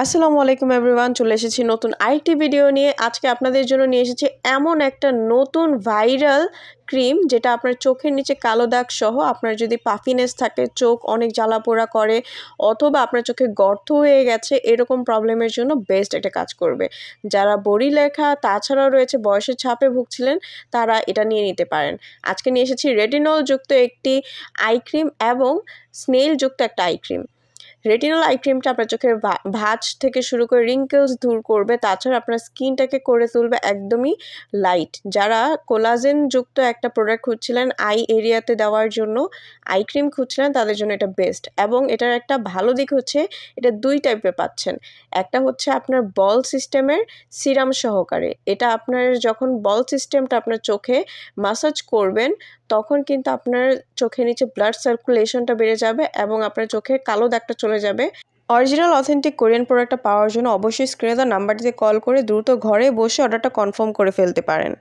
আসসালামু আলাইকুম এভরিওয়ান, চলে এসেছি নতুন আরেকটি ভিডিও নিয়ে। আজকে আপনাদের জন্য নিয়ে এসেছি এমন একটা নতুন ভাইরাল ক্রিম, যেটা আপনার চোখের নিচে কালো দাগ সহ, আপনার যদি পাফিনেস থাকে, চোখ অনেক জ্বালাপোড়া করে, অথবা আপনার চোখে গর্ত হয়ে গেছে, এরকম প্রবলেমের জন্য বেস্ট একটা কাজ করবে। যারা বড়ি লেখা তাছাড়াও রয়েছে বয়সের ছাপে ভুগছিলেন, তারা এটা নিয়ে নিতে পারেন। আজকে নিয়ে এসেছি রেটিনল যুক্ত একটি আই ক্রিম এবং স্নেল যুক্ত একটা আই ক্রিম। রেটিনল আই ক্রিমটা আপনার চোখের ভাঁজ থেকে শুরু করে রিঙ্কেলস দূর করবে, তাছাড়া আপনার স্কিনটাকে করে তুলবে একদমই লাইট। যারা কোলাজেন যুক্ত একটা প্রোডাক্ট খুঁজছিলেন আই এরিয়াতে দেওয়ার জন্য, আই ক্রিম খুঁজছিলেন, তাদের জন্য এটা বেস্ট। এবং এটার একটা ভালো দিক হচ্ছে এটা দুই টাইপের পাচ্ছেন। একটা হচ্ছে আপনার বল সিস্টেমের সিরাম সহকারে। এটা আপনার যখন বল সিস্টেমটা আপনার চোখে মাসাজ করবেন, তখন কিন্তু আপনার চোখের নিচে ব্লাড সার্কুলেশনটা বেড়ে যাবে এবং আপনার চোখের কালো দাগটা চলে যাবে। অরিজিনাল অথেন্টিক কোরিয়ান প্রোডাক্টটা পাওয়ার জন্য অবশ্যই স্ক্রিনে দেওয়া নাম্বারটিতে কল করে দ্রুত ঘরে বসে অর্ডারটা কনফার্ম করে ফেলতে পারেন।